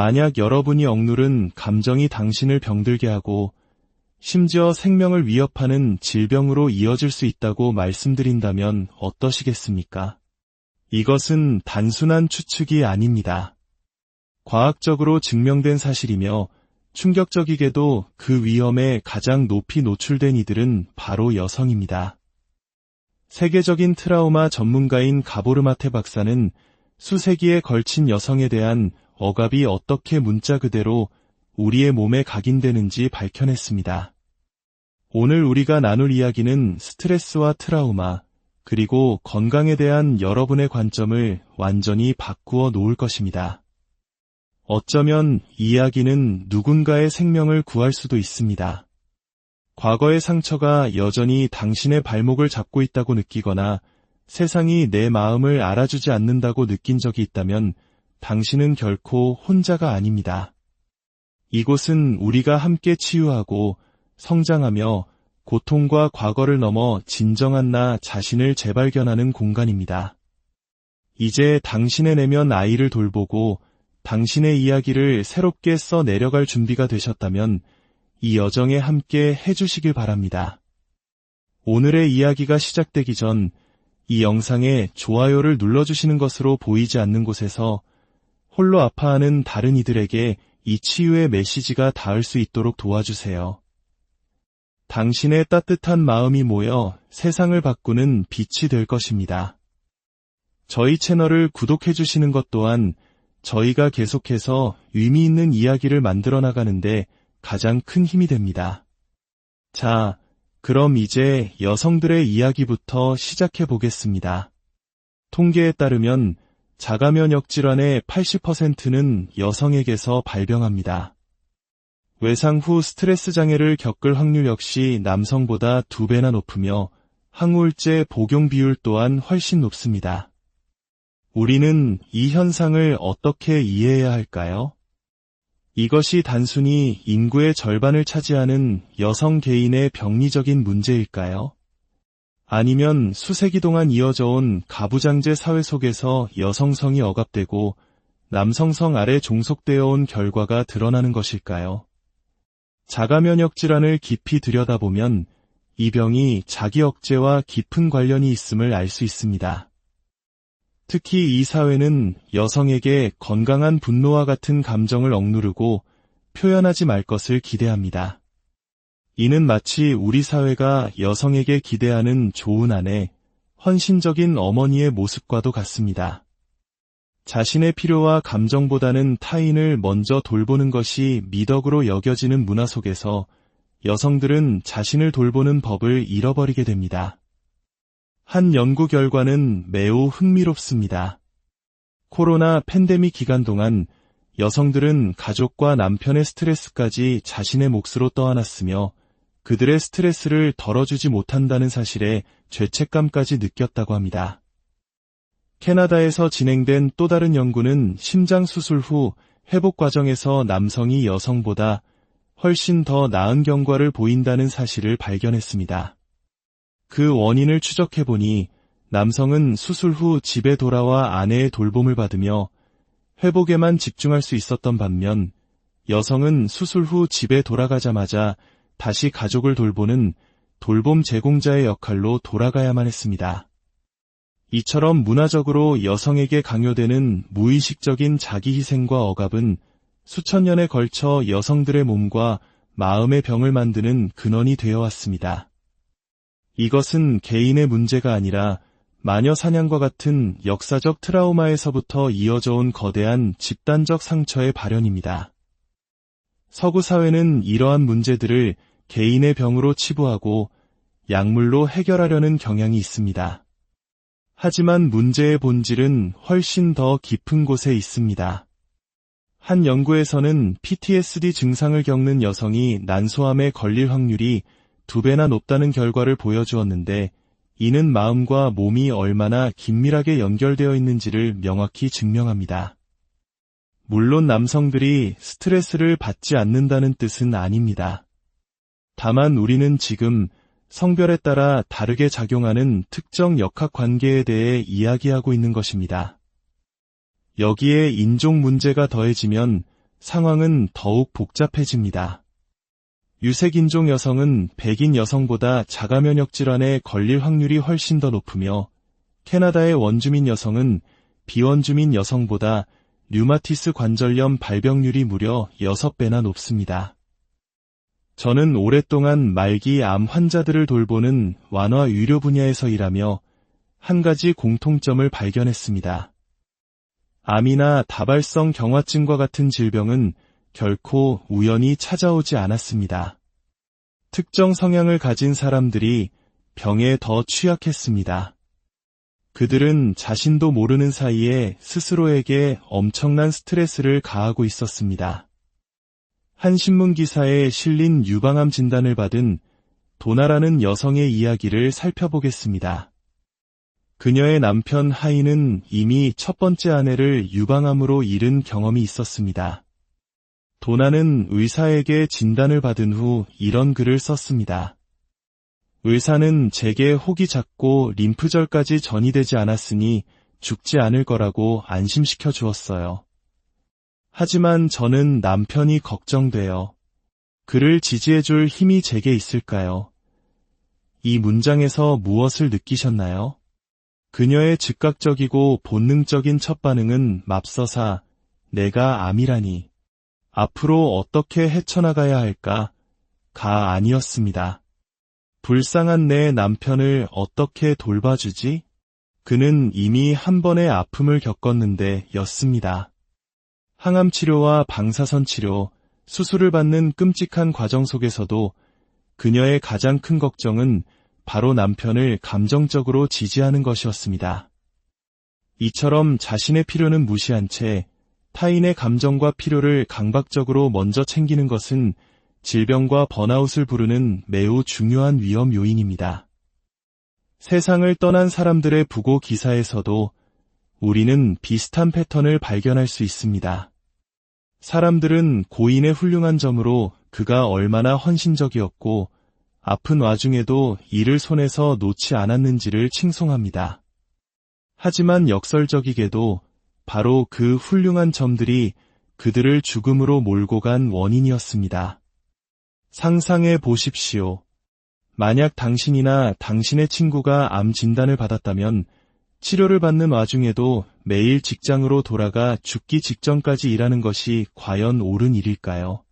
만약 여러분이 억누른 감정이 당신을 병들게 하고 심지어 생명을 위협하는 질병으로 이어질 수 있다고 말씀드린다면 어떠시겠습니까? 이것은 단순한 추측이 아닙니다. 과학적으로 증명된 사실이며 충격적이게도 그 위험에 가장 높이 노출된 이들은 바로 여성입니다. 세계적인 트라우마 전문가인 가보르마테 박사는 수세기에 걸친 여성에 대한 억압이 어떻게 문자 그대로 우리의 몸에 각인되는지 밝혀냈습니다. 오늘 우리가 나눌 이야기는 스트레스와 트라우마, 그리고 건강에 대한 여러분의 관점을 완전히 바꾸어 놓을 것입니다. 어쩌면 이 이야기는 누군가의 생명을 구할 수도 있습니다. 과거의 상처가 여전히 당신의 발목을 잡고 있다고 느끼거나 세상이 내 마음을 알아주지 않는다고 느낀 적이 있다면 당신은 결코 혼자가 아닙니다. 이곳은 우리가 함께 치유하고 성장하며 고통과 과거를 넘어 진정한 나 자신을 재발견하는 공간입니다. 이제 당신의 내면 아이를 돌보고 당신의 이야기를 새롭게 써 내려갈 준비가 되셨다면 이 여정에 함께 해주시길 바랍니다. 오늘의 이야기가 시작되기 전 이 영상에 좋아요를 눌러주시는 것으로 보이지 않는 곳에서 홀로 아파하는 다른 이들에게 이 치유의 메시지가 닿을 수 있도록 도와주세요. 당신의 따뜻한 마음이 모여 세상을 바꾸는 빛이 될 것입니다. 저희 채널을 구독해주시는 것 또한 저희가 계속해서 의미 있는 이야기를 만들어 나가는데 가장 큰 힘이 됩니다. 자, 그럼 이제 여성들의 이야기부터 시작해 보겠습니다. 통계에 따르면 자가면역 질환의 80%는 여성에게서 발병합니다. 외상 후 스트레스 장애를 겪을 확률 역시 남성보다 2배나 높으며 항우울제 복용 비율 또한 훨씬 높습니다. 우리는 이 현상을 어떻게 이해해야 할까요? 이것이 단순히 인구의 절반을 차지하는 여성 개인의 병리적인 문제일까요? 아니면 수세기 동안 이어져 온 가부장제 사회 속에서 여성성이 억압되고 남성성 아래 종속되어 온 결과가 드러나는 것일까요? 자가면역 질환을 깊이 들여다보면 이 병이 자기 억제와 깊은 관련이 있음을 알 수 있습니다. 특히 이 사회는 여성에게 건강한 분노와 같은 감정을 억누르고 표현하지 말 것을 기대합니다. 이는 마치 우리 사회가 여성에게 기대하는 좋은 아내, 헌신적인 어머니의 모습과도 같습니다. 자신의 필요와 감정보다는 타인을 먼저 돌보는 것이 미덕으로 여겨지는 문화 속에서 여성들은 자신을 돌보는 법을 잃어버리게 됩니다. 한 연구 결과는 매우 흥미롭습니다. 코로나 팬데믹 기간 동안 여성들은 가족과 남편의 스트레스까지 자신의 몫으로 떠안았으며 그들의 스트레스를 덜어주지 못한다는 사실에 죄책감까지 느꼈다고 합니다. 캐나다에서 진행된 또 다른 연구는 심장 수술 후 회복 과정에서 남성이 여성보다 훨씬 더 나은 경과를 보인다는 사실을 발견했습니다. 그 원인을 추적해보니 남성은 수술 후 집에 돌아와 아내의 돌봄을 받으며 회복에만 집중할 수 있었던 반면 여성은 수술 후 집에 돌아가자마자 다시 가족을 돌보는 돌봄 제공자의 역할로 돌아가야만 했습니다. 이처럼 문화적으로 여성에게 강요되는 무의식적인 자기희생과 억압은 수천 년에 걸쳐 여성들의 몸과 마음의 병을 만드는 근원이 되어 왔습니다. 이것은 개인의 문제가 아니라 마녀 사냥과 같은 역사적 트라우마에서부터 이어져 온 거대한 집단적 상처의 발현입니다. 서구 사회는 이러한 문제들을 개인의 병으로 치부하고 약물로 해결하려는 경향이 있습니다. 하지만 문제의 본질은 훨씬 더 깊은 곳에 있습니다. 한 연구에서는 PTSD 증상을 겪는 여성이 난소암에 걸릴 확률이 2배나 높다는 결과를 보여주었는데 이는 마음과 몸이 얼마나 긴밀하게 연결되어 있는지를 명확히 증명합니다. 물론 남성들이 스트레스를 받지 않는다는 뜻은 아닙니다. 다만 우리는 지금 성별에 따라 다르게 작용하는 특정 역학관계에 대해 이야기하고 있는 것입니다. 여기에 인종 문제가 더해지면 상황은 더욱 복잡해집니다. 유색인종 여성은 백인 여성보다 자가 면역 질환에 걸릴 확률이 훨씬 더 높으며 캐나다의 원주민 여성은 비원주민 여성보다 류마티스 관절염 발병률이 무려 6배나 높습니다. 저는 오랫동안 말기 암 환자들을 돌보는 완화 의료 분야에서 일하며 한 가지 공통점을 발견했습니다. 암이나 다발성 경화증과 같은 질병은 결코 우연히 찾아오지 않았습니다. 특정 성향을 가진 사람들이 병에 더 취약했습니다. 그들은 자신도 모르는 사이에 스스로에게 엄청난 스트레스를 가하고 있었습니다. 한 신문 기사에 실린 유방암 진단을 받은 도나라는 여성의 이야기를 살펴보겠습니다. 그녀의 남편 하인은 이미 첫 번째 아내를 유방암으로 잃은 경험이 있었습니다. 도나는 의사에게 진단을 받은 후 이런 글을 썼습니다. 의사는 제게 혹이 작고 림프절까지 전이되지 않았으니 죽지 않을 거라고 안심시켜 주었어요. 하지만 저는 남편이 걱정돼요. 그를 지지해줄 힘이 제게 있을까요? 이 문장에서 무엇을 느끼셨나요? 그녀의 즉각적이고 본능적인 첫 반응은 맙서사 내가 암이라니. 앞으로 어떻게 헤쳐나가야 할까?가 아니었습니다. 불쌍한 내 남편을 어떻게 돌봐주지? 그는 이미 한 번의 아픔을 겪었는데 였습니다. 항암 치료와 방사선 치료, 수술을 받는 끔찍한 과정 속에서도 그녀의 가장 큰 걱정은 바로 남편을 감정적으로 지지하는 것이었습니다. 이처럼 자신의 필요는 무시한 채 타인의 감정과 필요를 강박적으로 먼저 챙기는 것은 질병과 번아웃을 부르는 매우 중요한 위험 요인입니다. 세상을 떠난 사람들의 부고 기사에서도 우리는 비슷한 패턴을 발견할 수 있습니다. 사람들은 고인의 훌륭한 점으로 그가 얼마나 헌신적이었고 아픈 와중에도 이를 손에서 놓지 않았는지를 칭송합니다. 하지만 역설적이게도 바로 그 훌륭한 점들이 그들을 죽음으로 몰고 간 원인이었습니다. 상상해 보십시오. 만약 당신이나 당신의 친구가 암 진단을 받았다면 치료를 받는 와중에도 매일 직장으로 돌아가 죽기 직전까지 일하는 것이 과연 옳은 일일까요?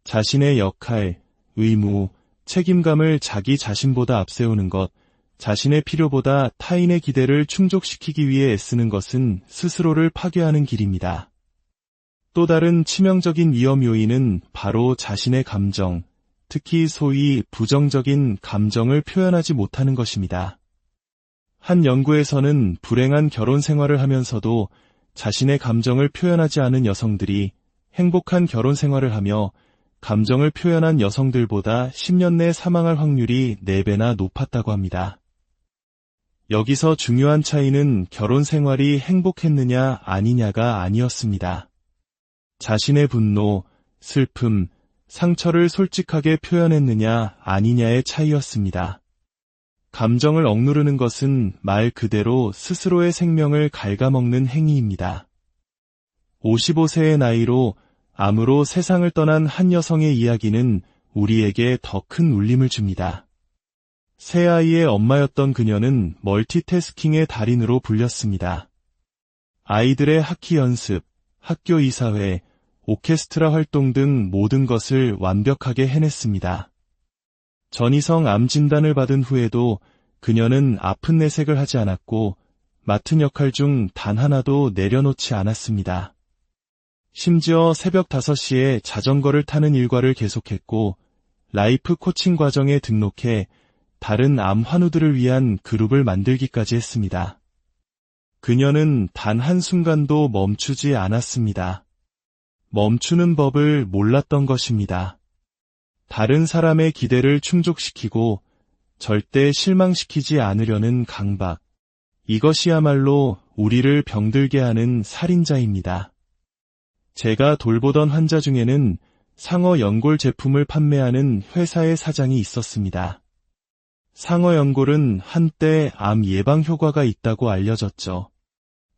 자신의 역할, 의무, 책임감을 자기 자신보다 앞세우는 것, 자신의 필요보다 타인의 기대를 충족시키기 위해 애쓰는 것은 스스로를 파괴하는 길입니다. 또 다른 치명적인 위험 요인은 바로 자신의 감정, 특히 소위 부정적인 감정을 표현하지 못하는 것입니다. 한 연구에서는 불행한 결혼 생활을 하면서도 자신의 감정을 표현하지 않은 여성들이 행복한 결혼 생활을 하며 감정을 표현한 여성들보다 10년 내 사망할 확률이 4배나 높았다고 합니다. 여기서 중요한 차이는 결혼 생활이 행복했느냐 아니냐가 아니었습니다. 자신의 분노, 슬픔, 상처를 솔직하게 표현했느냐 아니냐의 차이였습니다. 감정을 억누르는 것은 말 그대로 스스로의 생명을 갉아먹는 행위입니다. 55세의 나이로 암으로 세상을 떠난 한 여성의 이야기는 우리에게 더 큰 울림을 줍니다. 세 아이의 엄마였던 그녀는 멀티태스킹의 달인으로 불렸습니다. 아이들의 하키 연습, 학교 이사회, 오케스트라 활동 등 모든 것을 완벽하게 해냈습니다. 전이성 암 진단을 받은 후에도 그녀는 아픈 내색을 하지 않았고 맡은 역할 중 단 하나도 내려놓지 않았습니다. 심지어 새벽 5시에 자전거를 타는 일과를 계속했고 라이프 코칭 과정에 등록해 다른 암 환우들을 위한 그룹을 만들기까지 했습니다. 그녀는 단 한순간도 멈추지 않았습니다. 멈추는 법을 몰랐던 것입니다. 다른 사람의 기대를 충족시키고 절대 실망시키지 않으려는 강박. 이것이야말로 우리를 병들게 하는 살인자입니다. 제가 돌보던 환자 중에는 상어 연골 제품을 판매하는 회사의 사장이 있었습니다. 상어 연골은 한때 암 예방 효과가 있다고 알려졌죠.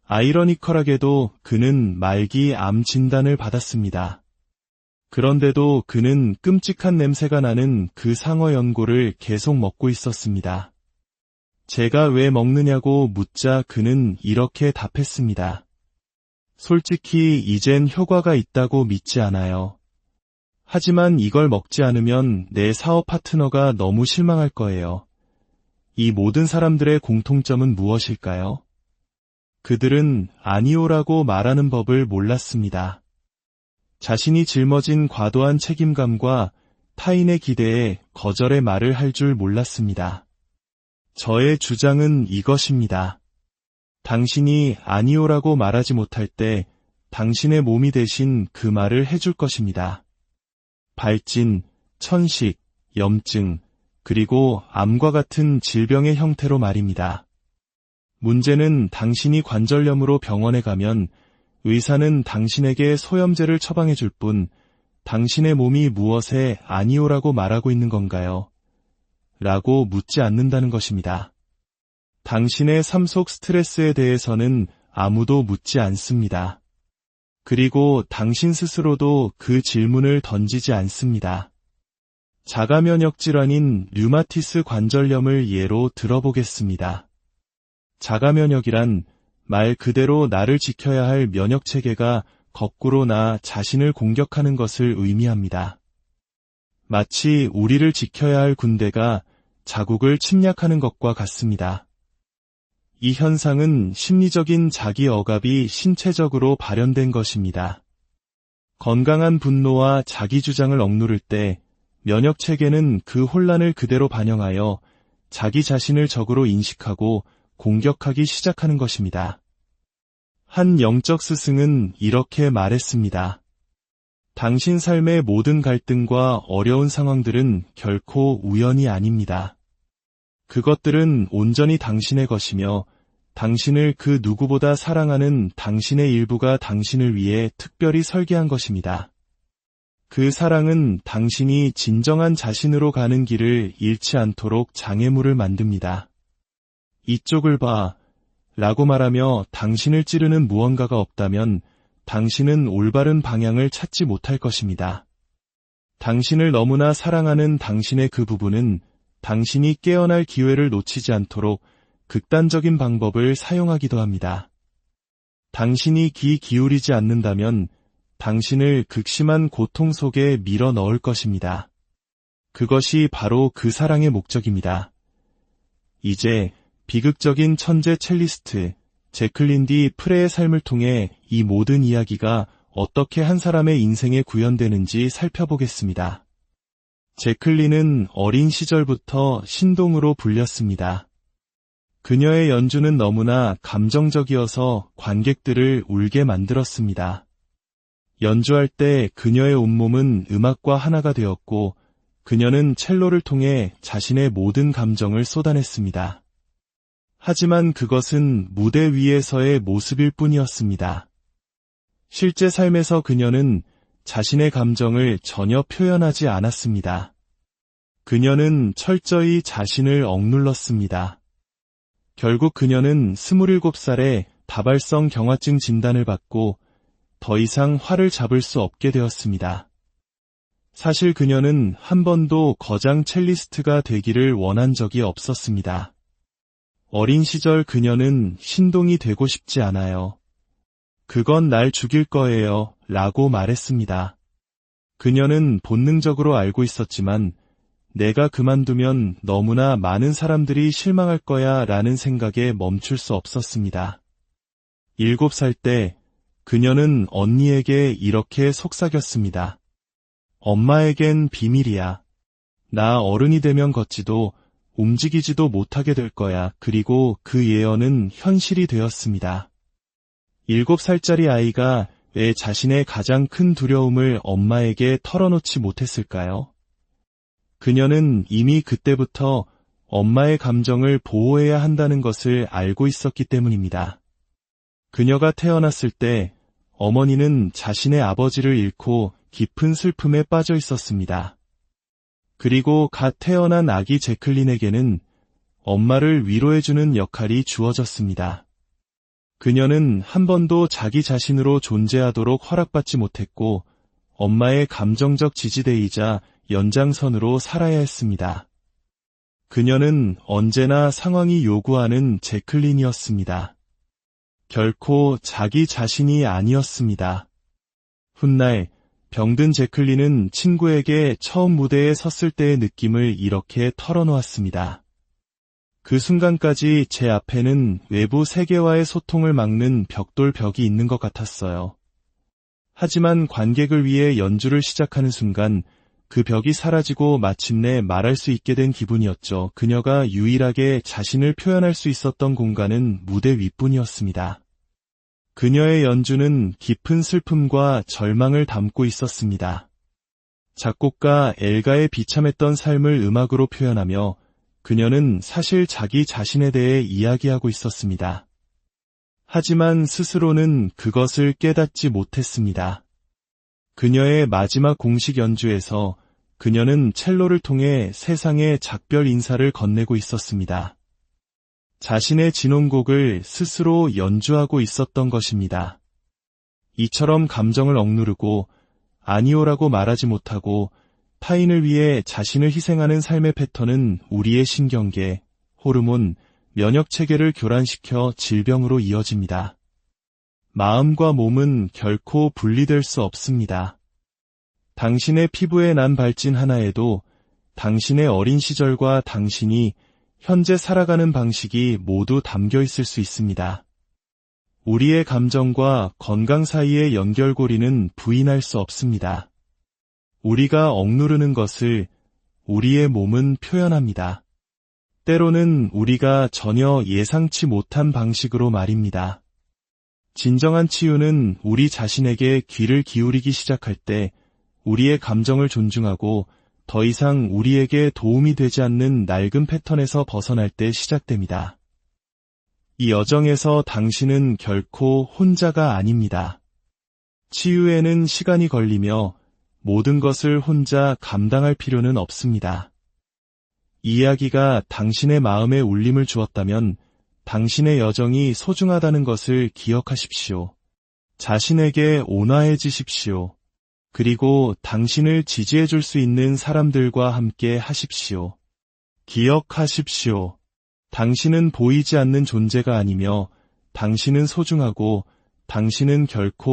아이러니컬하게도 그는 말기 암 진단을 받았습니다. 그런데도 그는 끔찍한 냄새가 나는 그 상어 연골을 계속 먹고 있었습니다. 제가 왜 먹느냐고 묻자 그는 이렇게 답했습니다. 솔직히 이젠 효과가 있다고 믿지 않아요. 하지만 이걸 먹지 않으면 내 사업 파트너가 너무 실망할 거예요. 이 모든 사람들의 공통점은 무엇일까요? 그들은 아니오라고 말하는 법을 몰랐습니다. 자신이 짊어진 과도한 책임감과 타인의 기대에 거절의 말을 할 줄 몰랐습니다. 저의 주장은 이것입니다. 당신이 아니오라고 말하지 못할 때 당신의 몸이 대신 그 말을 해줄 것입니다. 발진, 천식, 염증, 그리고 암과 같은 질병의 형태로 말입니다. 문제는 당신이 관절염으로 병원에 가면 의사는 당신에게 소염제를 처방해 줄 뿐 당신의 몸이 무엇에 아니오라고 말하고 있는 건가요? 라고 묻지 않는다는 것입니다. 당신의 삶 속 스트레스에 대해서는 아무도 묻지 않습니다. 그리고 당신 스스로도 그 질문을 던지지 않습니다. 자가면역 질환인 류마티스 관절염을 예로 들어보겠습니다. 자가면역이란 말 그대로 나를 지켜야 할 면역체계가 거꾸로 나 자신을 공격하는 것을 의미합니다. 마치 우리를 지켜야 할 군대가 자국을 침략하는 것과 같습니다. 이 현상은 심리적인 자기 억압이 신체적으로 발현된 것입니다. 건강한 분노와 자기 주장을 억누를 때 면역체계는 그 혼란을 그대로 반영하여 자기 자신을 적으로 인식하고 공격하기 시작하는 것입니다. 한 영적 스승은 이렇게 말했습니다. 당신 삶의 모든 갈등과 어려운 상황들은 결코 우연이 아닙니다. 그것들은 온전히 당신의 것이며 당신을 그 누구보다 사랑하는 당신의 일부가 당신을 위해 특별히 설계한 것입니다. 그 사랑은 당신이 진정한 자신으로 가는 길을 잃지 않도록 장애물을 만듭니다. 이쪽을 봐, 라고 말하며 당신을 찌르는 무언가가 없다면 당신은 올바른 방향을 찾지 못할 것입니다. 당신을 너무나 사랑하는 당신의 그 부분은 당신이 깨어날 기회를 놓치지 않도록 극단적인 방법을 사용하기도 합니다. 당신이 귀 기울이지 않는다면 당신을 극심한 고통 속에 밀어 넣을 것입니다. 그것이 바로 그 사랑의 목적입니다. 이제 비극적인 천재 첼리스트 제클린 디 프레의 삶을 통해 이 모든 이야기가 어떻게 한 사람의 인생에 구현되는지 살펴보겠습니다. 제클린은 어린 시절부터 신동으로 불렸습니다. 그녀의 연주는 너무나 감정적이어서 관객들을 울게 만들었습니다. 연주할 때 그녀의 온몸은 음악과 하나가 되었고 그녀는 첼로를 통해 자신의 모든 감정을 쏟아냈습니다. 하지만 그것은 무대 위에서의 모습일 뿐이었습니다. 실제 삶에서 그녀는 자신의 감정을 전혀 표현하지 않았습니다. 그녀는 철저히 자신을 억눌렀습니다. 결국 그녀는 27살에 다발성 경화증 진단을 받고 더 이상 화를 잡을 수 없게 되었습니다. 사실 그녀는 한 번도 거장 첼리스트가 되기를 원한 적이 없었습니다. 어린 시절 그녀는 신동이 되고 싶지 않아요. 그건 날 죽일 거예요, 라고 말했습니다. 그녀는 본능적으로 알고 있었지만 내가 그만두면 너무나 많은 사람들이 실망할 거야 라는 생각에 멈출 수 없었습니다. 7살 때 그녀는 언니에게 이렇게 속삭였습니다. 엄마에겐 비밀이야. 나 어른이 되면 걷지도 움직이지도 못하게 될 거야. 그리고 그 예언은 현실이 되었습니다. 7살짜리 아이가 왜 자신의 가장 큰 두려움을 엄마에게 털어놓지 못했을까요? 그녀는 이미 그때부터 엄마의 감정을 보호해야 한다는 것을 알고 있었기 때문입니다. 그녀가 태어났을 때 어머니는 자신의 아버지를 잃고 깊은 슬픔에 빠져 있었습니다. 그리고 갓 태어난 아기 제클린에게는 엄마를 위로해주는 역할이 주어졌습니다. 그녀는 한 번도 자기 자신으로 존재하도록 허락받지 못했고 엄마의 감정적 지지대이자 연장선으로 살아야 했습니다. 그녀는 언제나 상황이 요구하는 제클린이었습니다. 결코 자기 자신이 아니었습니다. 훗날 병든 제클린은 친구에게 처음 무대에 섰을 때의 느낌을 이렇게 털어놓았습니다. 그 순간까지 제 앞에는 외부 세계와의 소통을 막는 벽돌벽이 있는 것 같았어요. 하지만 관객을 위해 연주를 시작하는 순간 그 벽이 사라지고 마침내 말할 수 있게 된 기분이었죠. 그녀가 유일하게 자신을 표현할 수 있었던 공간은 무대 윗뿐이었습니다. 그녀의 연주는 깊은 슬픔과 절망을 담고 있었습니다. 작곡가 엘가의 비참했던 삶을 음악으로 표현하며 그녀는 사실 자기 자신에 대해 이야기하고 있었습니다. 하지만 스스로는 그것을 깨닫지 못했습니다. 그녀의 마지막 공식 연주에서 그녀는 첼로를 통해 세상에 작별 인사를 건네고 있었습니다. 자신의 진혼곡을 스스로 연주하고 있었던 것입니다. 이처럼 감정을 억누르고 아니오라고 말하지 못하고 타인을 위해 자신을 희생하는 삶의 패턴은 우리의 신경계, 호르몬, 면역체계를 교란시켜 질병으로 이어집니다. 마음과 몸은 결코 분리될 수 없습니다. 당신의 피부에 난 발진 하나에도 당신의 어린 시절과 당신이 현재 살아가는 방식이 모두 담겨 있을 수 있습니다. 우리의 감정과 건강 사이의 연결고리는 부인할 수 없습니다. 우리가 억누르는 것을 우리의 몸은 표현합니다. 때로는 우리가 전혀 예상치 못한 방식으로 말입니다. 진정한 치유는 우리 자신에게 귀를 기울이기 시작할 때 우리의 감정을 존중하고 더 이상 우리에게 도움이 되지 않는 낡은 패턴에서 벗어날 때 시작됩니다. 이 여정에서 당신은 결코 혼자가 아닙니다. 치유에는 시간이 걸리며 모든 것을 혼자 감당할 필요는 없습니다. 이 이야기가 당신의 마음에 울림을 주었다면 당신의 여정이 소중하다는 것을 기억하십시오. 자신에게 온화해지십시오. 그리고 당신을 지지해 줄 수 있는 사람들과 함께 하십시오. 기억하십시오. 당신은 보이지 않는 존재가 아니며 당신은 소중하고 당신은 결코